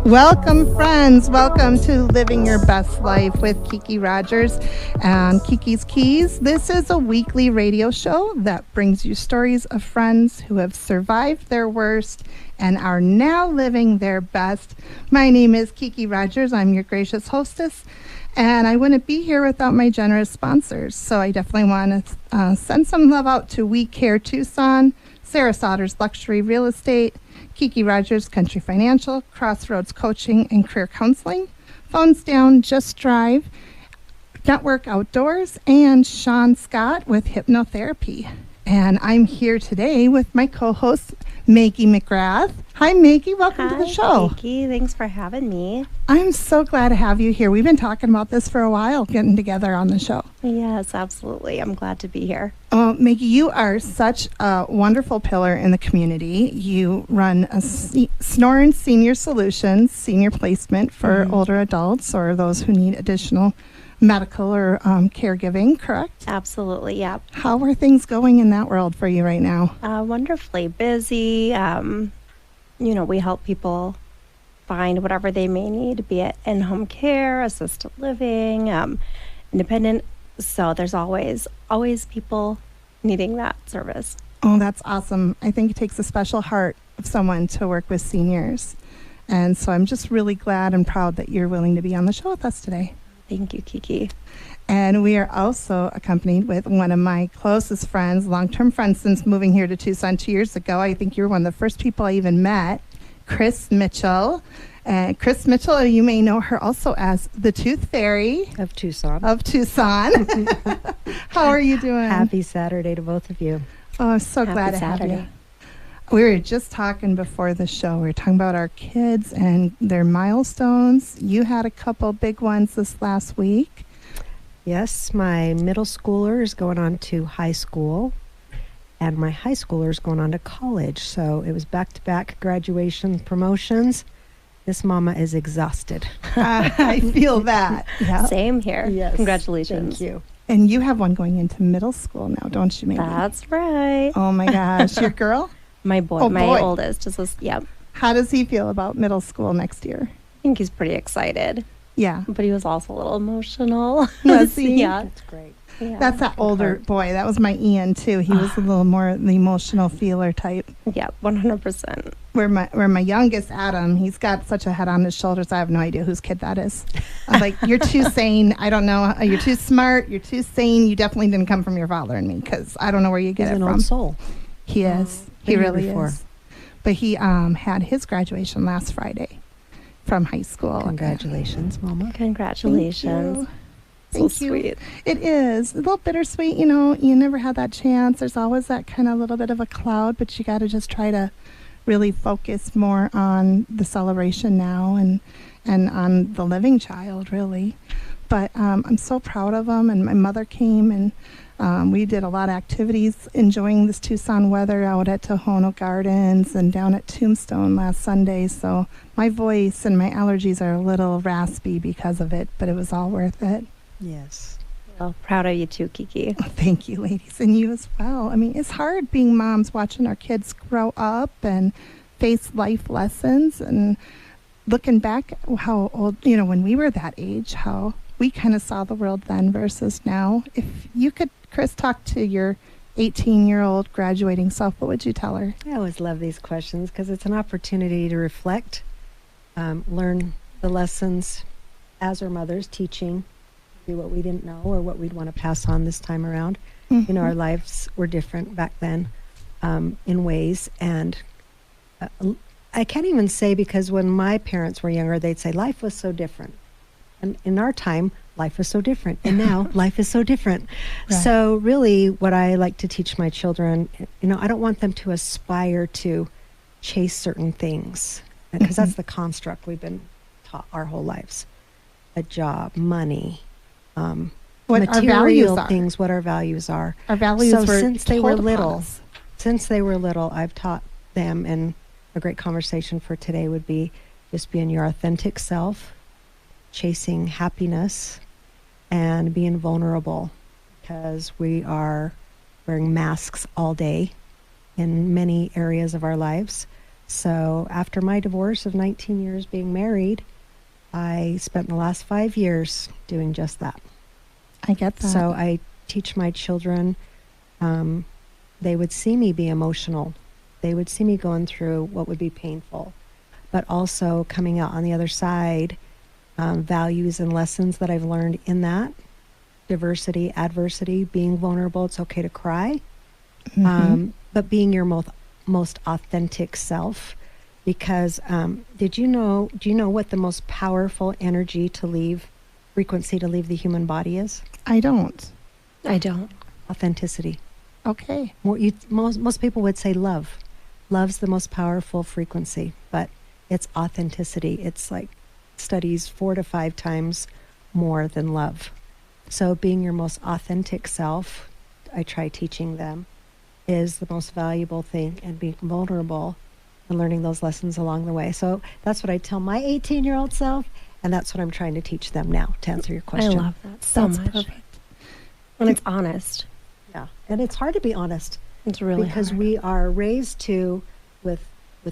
Welcome, friends. Welcome to Living Your Best Life with Kiki Rogers and Kiki's Keys. This is a weekly radio show that brings you stories of friends who have survived their worst and are now living their best. My name is Kiki Rogers. I'm your gracious hostess, and I wouldn't be here without my generous sponsors. So I definitely want to send some love out to We Care Tucson, Sarah Sauter's Luxury Real Estate, Kiki Rogers Country Financial, Crossroads Coaching and Career Counseling, Phones Down, Just Drive, Network Outdoors, and Sean Scott with Hypnotherapy. And I'm here today with my co-host, Maggie McGrath. Hi, Maggie. Welcome to the show. Hi, Kiki. Thanks for having me. I'm so glad to have you here. We've been talking about this for a while, getting together on the show. Yes, absolutely. I'm glad to be here. Maggie, you are such a wonderful pillar in the community. You run a Snorin Senior Solutions, senior placement for older adults or those who need additional medical or caregiving, correct? Absolutely, yeah. How are things going in that world for you right now? Wonderfully busy. We help people find whatever they may need, be it in-home care, assisted living, independent. So there's always people needing that service. Oh, that's awesome. I think it takes a special heart of someone to work with seniors. And so I'm just really glad and proud that you're willing to be on the show with us today. Thank you, Kiki. And we are also accompanied with one of my closest friends, long-term friends since moving here to Tucson 2 years ago. I think you were one of the first people I even met, Kris Michelle. Kris Michelle, you may know her also as the Tooth Fairy of Tucson. How are you doing? Happy Saturday to both of you. Oh, I'm so Happy glad to Saturday. have you. We were just talking before the show. We were talking about our kids and their milestones. You had a couple big ones this last week. Yes, my middle schooler is going on to high school, and my high schooler is going on to college. So it was back-to-back graduation promotions. This mama is exhausted. I feel that. Yeah. Same here. Yes. Congratulations. Thank you. And you have one going into middle school now, don't you, Maggie? That's right. Oh, my gosh. Your girl? My boy, Oh, my boy. oldest. Yep. How does he feel about middle school next year? I think he's pretty excited, Yeah. but he was also a little emotional. Was he? Yeah. That's great. Yeah. That's that older boy. That was my Ian, too. He was a little more the emotional feeler type. Yeah, 100%. Where my youngest, Adam, he's got such a head on his shoulders. I have no idea whose kid that is. I'm like, you're too sane. I don't know. You're too smart. You're too sane. You definitely didn't come from your father and me because I don't know where you get He's it an from. old soul. He is. He Been here really before. is. But he had his graduation last Friday from high school. Congratulations, Mama. Congratulations. Thank So you. sweet. It is a little bittersweet, you never had that chance. There's always that kind of little bit of a cloud, but you got to just try to really focus more on the celebration now and on the living child, really. But I'm so proud of him, and my mother came, and we did a lot of activities enjoying this Tucson weather out at Tohono Gardens and down at Tombstone last Sunday. So my voice and my allergies are a little raspy because of it, but it was all worth it. Yes. Well, proud of you too, Kiki. Thank you, ladies, and you as well. I mean, it's hard being moms, watching our kids grow up and face life lessons, and looking back how old, when we were that age, how we kind of saw the world then versus now. If you could, Kris, talk to your 18-year-old graduating self, what would you tell her? I always love these questions because it's an opportunity to reflect, learn the lessons as our mothers teaching, do what we didn't know or what we'd want to pass on this time around. Mm-hmm. Our lives were different back then in ways. And I can't even say, because when my parents were younger, they'd say life was so different. And in our time, life was so different. And now life is so different. Right. So really what I like to teach my children, I don't want them to aspire to chase certain things, because that's the construct we've been taught our whole lives. A job, money, What our values material are. things, what our values are. Our values So were since they were told upon little, us. I've taught them, and a great conversation for today would be just being your authentic self, chasing happiness, and being vulnerable, because we are wearing masks all day in many areas of our lives. So after my divorce of 19 years being married, I spent the last 5 years doing just that. I get that. So I teach my children, they would see me be emotional. They would see me going through what would be painful, but also coming out on the other side, values and lessons that I've learned in that. Diversity, adversity, being vulnerable. It's okay to cry, but being your most authentic self. Because do you know what the most powerful energy to leave, frequency to leave the human body is? I don't. I don't. Authenticity. Okay. Most people would say love. Love's the most powerful frequency, but it's authenticity. It's like studies 4 to 5 times more than love. So being your most authentic self, I try teaching them, is the most valuable thing, and being vulnerable and learning those lessons along the way. So that's what I tell my 18-year-old self, and that's what I'm trying to teach them now, to answer your question. I love that so That's much. perfect. And it's honest. Yeah, and it's hard to be honest. It's really because hard. we are raised with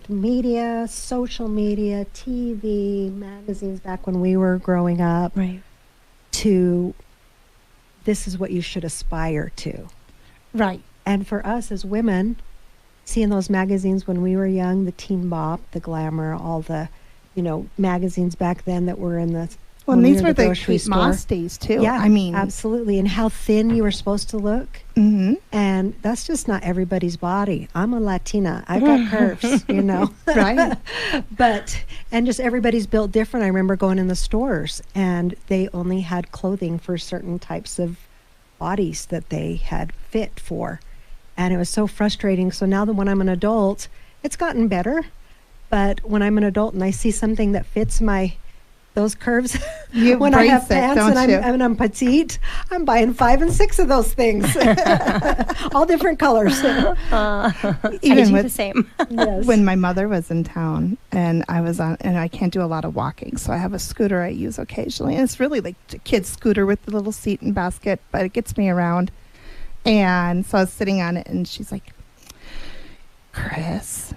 media, social media, TV, magazines back when we were growing up, Right. to this is what you should aspire to. Right. And for us as women, seeing those magazines when we were young, the Teen Bop, the Glamour, all the, magazines back then that were in the Well, when and we these were were in the the grocery Kate store. Moss days too. Yeah, I mean, absolutely. And how thin you were supposed to look. Mm-hmm. And that's just not everybody's body. I'm a Latina. I've got curves, Right. And just everybody's built different. I remember going in the stores and they only had clothing for certain types of bodies that they had fit for. And it was so frustrating. So now that when I'm an adult, it's gotten better. But when I'm an adult and I see something that fits those curves, You when I have embrace it, pants don't and you? I'm petite, I'm buying 5 and 6 of those things, all different colors. I Even do with the same. Yes. when my mother was in town and I can't do a lot of walking, so I have a scooter I use occasionally, and it's really like a kid's scooter with the little seat and basket, but it gets me around. And so I was sitting on it, and she's like, "Kris,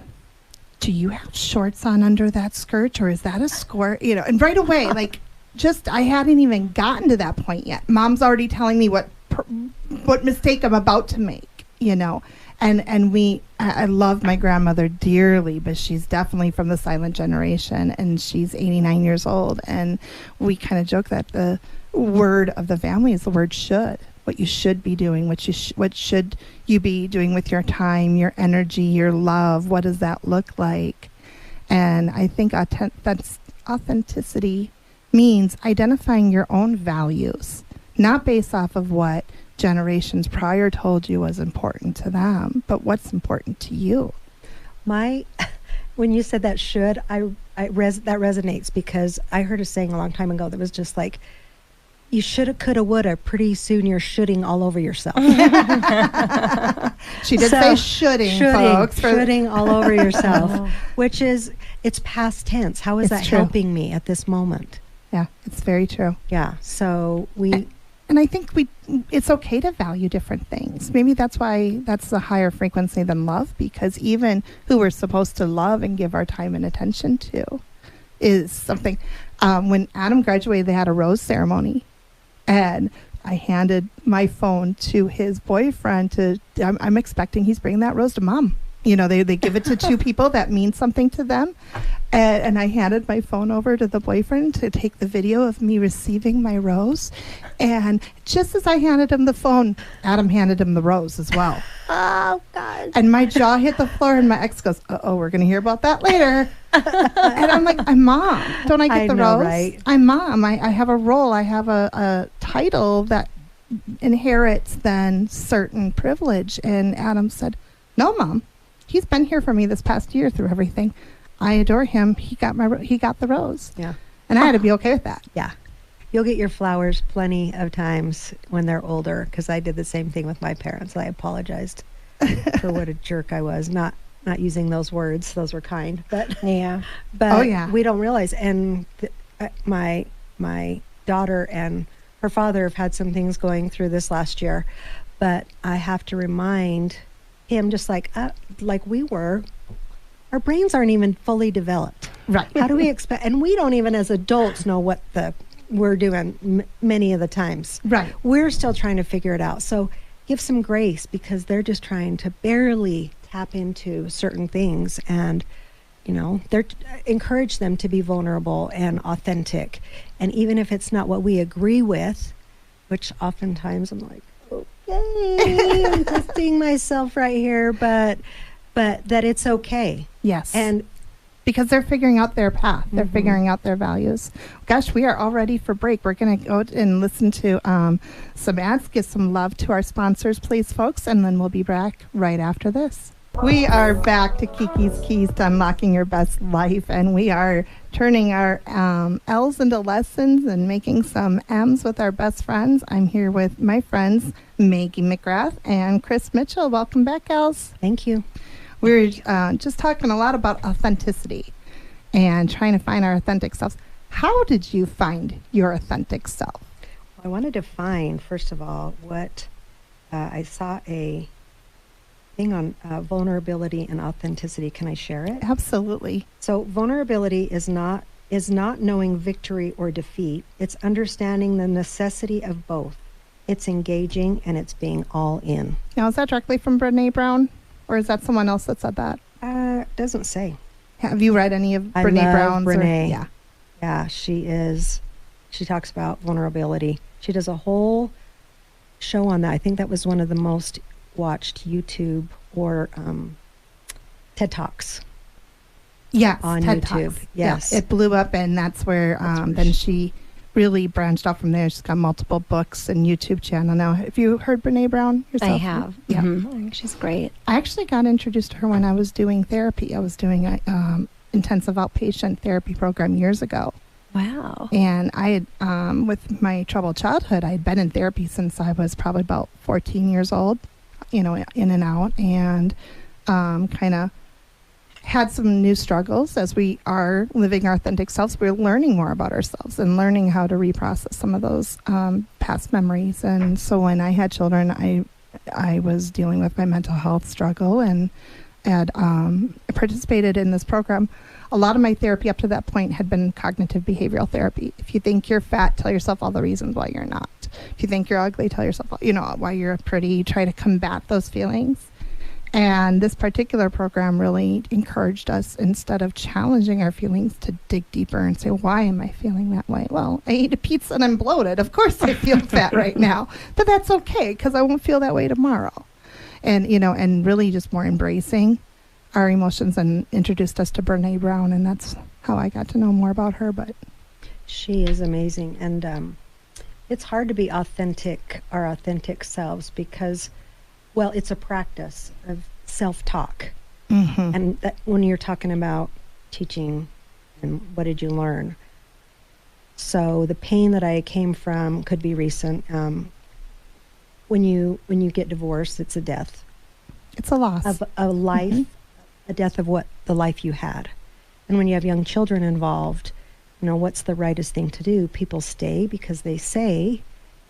do you have shorts on under that skirt, or is that a skirt?" And right away, like, I hadn't even gotten to that point yet. Mom's already telling me what mistake I'm about to make, And I love my grandmother dearly, but she's definitely from the silent generation, and she's 89 years old. And we kind of joke that the word of the family is the word should. What you should be doing, what should you be doing with your time, your energy, your love? What does that look like? And I think that's authenticity means identifying your own values, not based off of what generations prior told you was important to them, but what's important to you. When you said that should, that resonates, because I heard a saying a long time ago that was just like, you shoulda, coulda, woulda. Pretty soon you're shooting all over yourself. She did say shoulding, folks. Shoulding all over yourself, which is, it's past tense. How is It's that true. helping me at this moment? Yeah, it's very true. Yeah. So And I think it's okay to value different things. Maybe that's why that's a higher frequency than love, because even who we're supposed to love and give our time and attention to is something. When Adam graduated, they had a rose ceremony, and I handed my phone to his boyfriend I'm expecting he's bringing that rose to Mom. They give it to two people that mean something to them. And I handed my phone over to the boyfriend to take the video of me receiving my rose. And just as I handed him the phone, Adam handed him the rose as well. Oh, God. And my jaw hit the floor, and my ex goes, "Uh-oh, we're going to hear about that later." And I'm like, "I'm Mom. Don't I get I the know, rose? right? I'm Mom. I have a role. I have a title that inherits then certain privilege." And Adam said, "No, Mom. He's been here for me this past year through everything. I adore him. He got the rose." Yeah. And I had to be okay with that. Yeah. You'll get your flowers plenty of times when they're older, because I did the same thing with my parents. I apologized for what a jerk I was, not using those words. Those were kind, but Yeah. but Oh, yeah. we don't realize. And my daughter and her father have had some things going through this last year, but I have to remind him, just like we were, our brains aren't even fully developed. Right. How do we expect? And we don't even as adults know what we're doing many of the times. Right. We're still trying to figure it out. So give some grace, because they're just trying to barely tap into certain things, and encourage them to be vulnerable and authentic. And even if it's not what we agree with, which oftentimes I'm like, okay, I'm testing myself right here, but that it's okay. Yes. And because they're figuring out their path. They're figuring out their values. Gosh, we are all ready for break. We're going to go and listen to some ads, give some love to our sponsors, please, folks, and then we'll be back right after this. We are back to Kiki's Keys to Unlocking Your Best Life, and we are turning our L's into lessons and making some M's with our best friends. I'm here with my friends, Maggie McGrath and Kris Mitchell. Welcome back, gals. thank you. We're just talking a lot about authenticity and trying to find our authentic selves. How did you find your authentic self? I wanted to find, first of all, what I saw a thing on vulnerability and authenticity. Can I share it? Absolutely. So vulnerability is not knowing victory or defeat. It's understanding the necessity of both. It's engaging, and it's being all in. Now, is that directly from Brene Brown? Or is that someone else that said that? Doesn't say. Have you read any of Brene I love Brown's? Brene. Yeah. Yeah, she talks about vulnerability. She does a whole show on that. I think that was one of the most watched YouTube or TED Talks. Yes, on TED YouTube. Talks. Yes. Yeah, it blew up, and that's where then she really branched off from there. She's got multiple books and YouTube channel now. Have you heard Brene Brown yourself? I have. Yeah. I think she's great. I actually got introduced to her when I was doing therapy. I was doing a intensive outpatient therapy program years ago. Wow. And I had, with my troubled childhood, I had been in therapy since I was probably about 14 years old, in and out, and kind of had some new struggles as we are living our authentic selves. We're learning more about ourselves and learning how to reprocess some of those past memories. And so when I had children, I was dealing with my mental health struggle and had participated in this program. A lot of my therapy up to that point had been cognitive behavioral therapy. If you think you're fat, tell yourself all the reasons why you're not. If you think you're ugly, tell yourself, why you're pretty. Try to combat those feelings. And this particular program really encouraged us, instead of challenging our feelings, to dig deeper and say, why am I feeling that way? Well, I ate a pizza and I'm bloated. Of course I feel fat right now, but that's okay, because I won't feel that way tomorrow. And, and really just more embracing our emotions, and introduced us to Brene Brown. And that's how I got to know more about her. But she is amazing. And it's hard to be authentic, our authentic selves, because it's a practice of self-talk. mm-hmm. And that, when you're talking about teaching and what did you learn? So the pain that I came from could be recent. When you get divorced, it's a death. It's a loss. Of a life, a death of what the life you had. And when you have young children involved, what's the rightest thing to do? People stay because they say,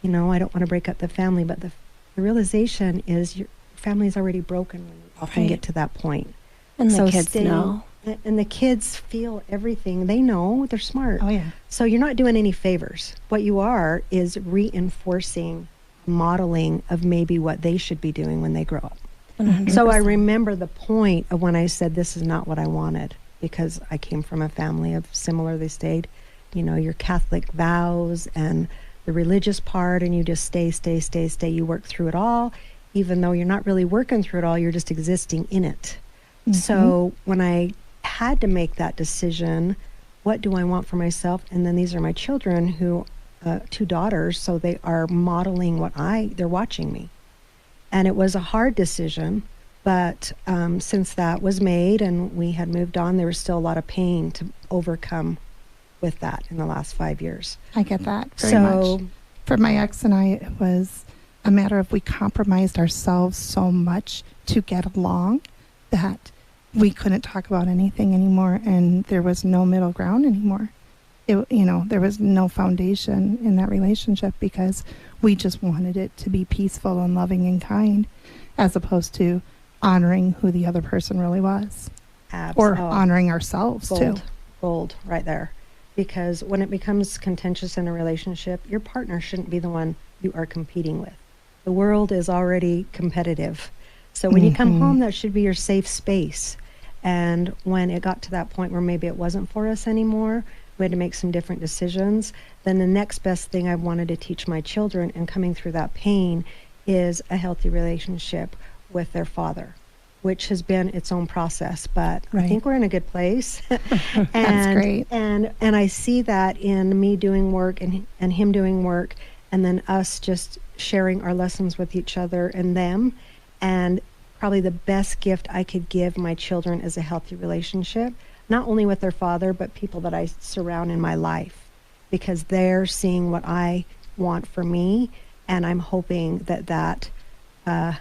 I don't want to break up the family, but the realization is your family's already broken when you often get to that point. And the kids know. And the kids feel everything. They know. They're smart. Oh, yeah. So you're not doing any favors. What you are is reinforcing, modeling of maybe what they should be doing when they grow up. 100%. So I remember the point of when I said, this is not what I wanted, because I came from a family of similarly stayed, your Catholic vows and the religious part, and you just stay. You work through it all, even though you're not really working through it all, you're just existing in it. Mm-hmm. So when I had to make that decision, what do I want for myself? And then these are my children who, 2 daughters, so they are modeling they're watching me. And it was a hard decision, but since that was made and we had moved on, there was still a lot of pain to overcome with that in the last 5 years. I get that very much. For my ex and I, it was a matter of we compromised ourselves so much to get along that we couldn't talk about anything anymore, and there was no middle ground anymore. There was no foundation in that relationship, because we just wanted it to be peaceful and loving and kind, as opposed to honoring who the other person really was. Or honoring ourselves too. Gold right there. Because when it becomes contentious in a relationship, your partner shouldn't be the one you are competing with. The world is already competitive. So when you come home, that should be your safe space. And when it got to that point where maybe it wasn't for us anymore, we had to make some different decisions, then the next best thing I wanted to teach my children, and coming through that pain, is a healthy relationship with their father, which has been its own process. But I think we're in a good place. And, that's great. And I see that in me doing work and him doing work, and then us just sharing our lessons with each other and them. And probably the best gift I could give my children is a healthy relationship, not only with their father, but people that I surround in my life, because they're seeing what I want for me. And I'm hoping that by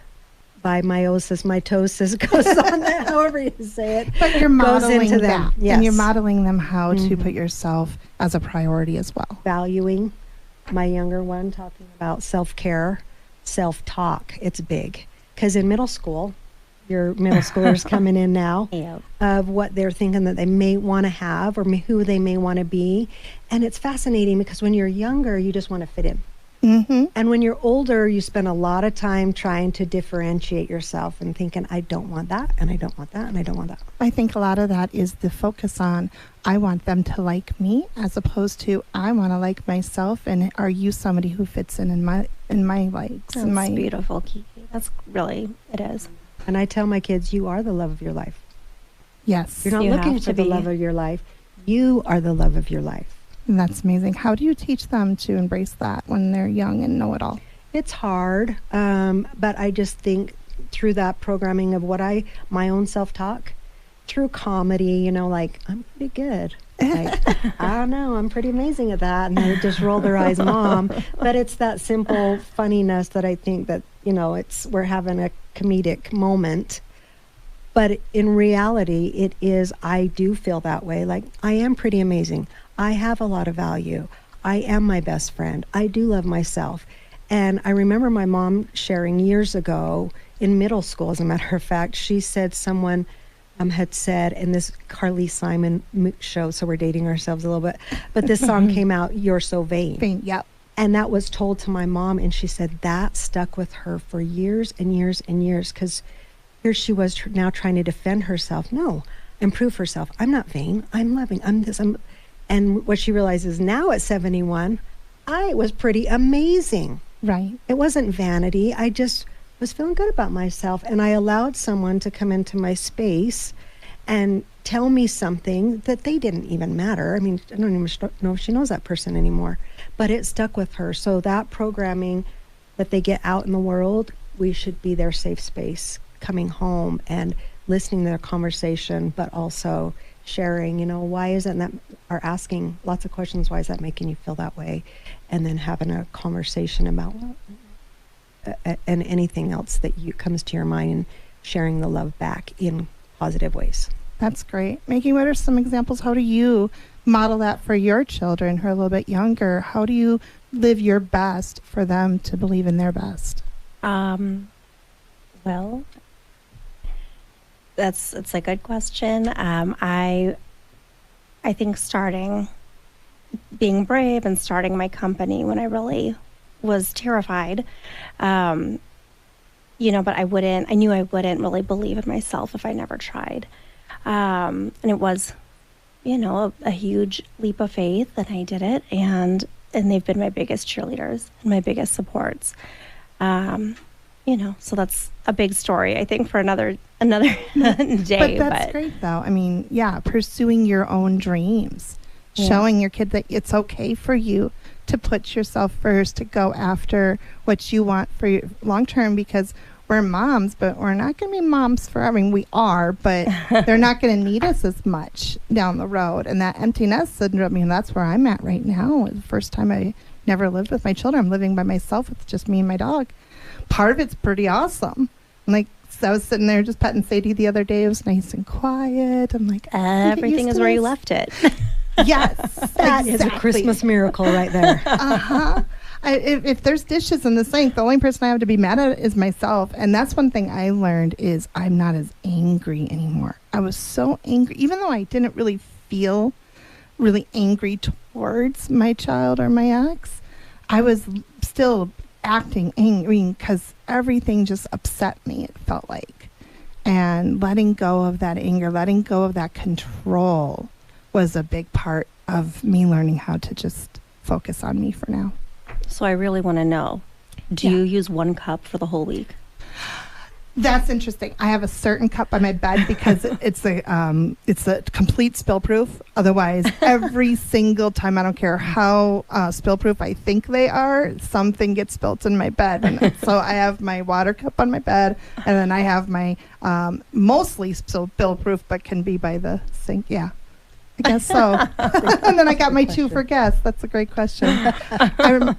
mitosis goes on that, however you say it. But you're modeling into them. them. Yes. And you're modeling them how to put yourself as a priority as well. Valuing my younger one, talking about self-care, self-talk. It's big. Because in middle school, your middle schoolers coming in now, of what they're thinking that they may want to have or who they may want to be. And it's fascinating because when you're younger, you just want to fit in. And when you're older, you spend a lot of time trying to differentiate yourself and thinking, I don't want that, and I don't want that, and I don't want that. I think a lot of that is the focus on, I want them to like me, as opposed to, I want to like myself, and are you somebody who fits in my likes? That's beautiful, Kiki. That's really, it is. And I tell my kids, you are the love of your life. Yes. You're not looking for the love of your life. You are the love of your life. And that's amazing. How do you teach them to embrace that when they're young and know it all? It's hard, but I just think through that programming of my own self-talk, through comedy, like, I'm pretty good. Like, I don't know, I'm pretty amazing at that. And they just roll their eyes, Mom. But it's that simple funniness that I think that, we're having a comedic moment. But in reality, it is, I do feel that way. Like, I am pretty amazing. I have a lot of value. I am my best friend. I do love myself. And I remember my mom sharing years ago in middle school, as a matter of fact, she said someone had said in this Carly Simon show, so we're dating ourselves a little bit, but this song came out, You're So Vain. Vain, yep. And that was told to my mom, and she said that stuck with her for years and years and years, because here she was now trying to defend herself. No, improve herself. I'm not vain. I'm loving. I'm this. And what she realizes now at 71, I was pretty amazing. Right. It wasn't vanity. I just was feeling good about myself. And I allowed someone to come into my space and tell me something that they didn't even matter. I mean, I don't even know if she knows that person anymore. But it stuck with her. So that programming that they get out in the world, we should be their safe space, coming home and listening to their conversation, but also sharing, why is it that, or asking lots of questions, why is that making you feel that way? And then having a conversation about and anything else that comes to your mind, and sharing the love back in positive ways. That's great. Maggie, what are some examples? How do you model that for your children who are a little bit younger? How do you live your best for them to believe in their best? Well, it's a good question. I think being brave and starting my company when I really was terrified, but I knew I wouldn't really believe in myself if I never tried. And it was, a huge leap of faith, and I did it. And they've been my biggest cheerleaders and my biggest supports. So that's a big story, I think, for another day. But that's great, though. I mean, pursuing your own dreams, showing your kid that it's okay for you to put yourself first, to go after what you want for your long term, because we're moms, but we're not going to be moms forever. I mean, we are, but they're not going to need us as much down the road. And that empty nest syndrome, that's where I'm at right now. The first time I never lived with my children. I'm living by myself with just me and my dog. Part of it's pretty awesome. I was sitting there just petting Sadie the other day. It was nice and quiet. I'm like, everything is where you left it. Yes, that is a Christmas miracle right there. If there's dishes in the sink, the only person I have to be mad at is myself. And that's one thing I learned is I'm not as angry anymore. I was so angry, even though I didn't really feel really angry towards my child or my ex. I was still acting angry because everything just upset me, it felt like. And letting go of that anger, letting go of that control was a big part of me learning how to just focus on me for now. So I really want to know, do you use 1 cup for the whole week? That's interesting. I have a certain cup by my bed because it's a complete spill proof. Otherwise, every single time, I don't care how spill proof I think they are, something gets spilt in my bed. And so I have my water cup on my bed, and then I have my mostly spill proof, but can be by the sink. Yeah. I guess so. And then I got my 2 for guests. That's a great question.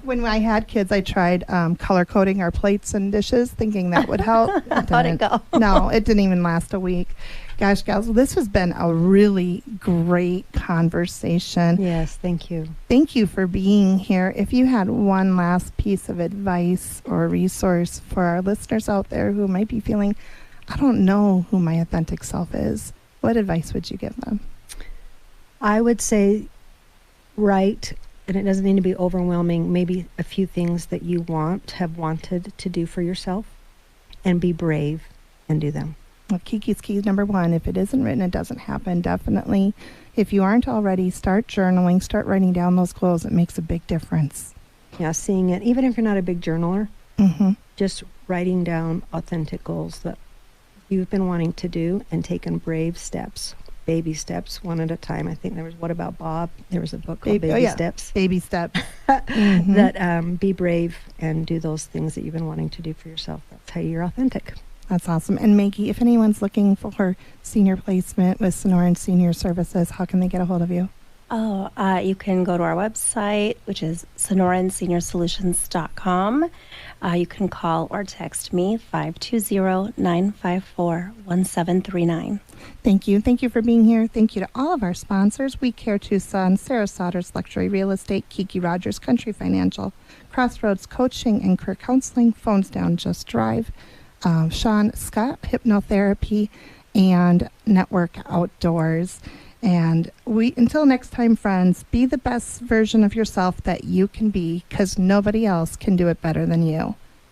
When I had kids, I tried color coding our plates and dishes, thinking that would help. How'd it go? No, it didn't even last a week. Gosh, gals, this has been a really great conversation. Yes, thank you. Thank you for being here. If you had one last piece of advice or resource for our listeners out there who might be feeling, I don't know who my authentic self is, what advice would you give them? I would say write, and it doesn't need to be overwhelming, maybe a few things that you have wanted to do for yourself, and be brave and do them. Well, Kiki's Keys number 1, if it isn't written, it doesn't happen. Definitely. If you aren't already, start journaling, start writing down those goals. It makes a big difference. Yeah, seeing it, even if you're not a big journaler, just writing down authentic goals that you've been wanting to do and taking brave steps. Baby steps, one at a time. I think there was What About Bob? There was a book called Baby Steps. Baby Steps. That be brave and do those things that you've been wanting to do for yourself. That's how you're authentic. That's awesome. And Maggie, if anyone's looking for senior placement with Sonoran Senior Services, how can they get a hold of you? Oh, you can go to our website, which is sonoranseniorsolutions.com. You can call or text me, 520-954-1739. Thank you. Thank you for being here. Thank you to all of our sponsors. We Care Tucson, Sarah Sodders Luxury Real Estate, Kiki Rogers Country Financial, Crossroads Coaching and Career Counseling, Phones Down Just Drive, Sean Scott Hypnotherapy, and Network Outdoors. And until next time, friends, be the best version of yourself that you can be, because nobody else can do it better than you.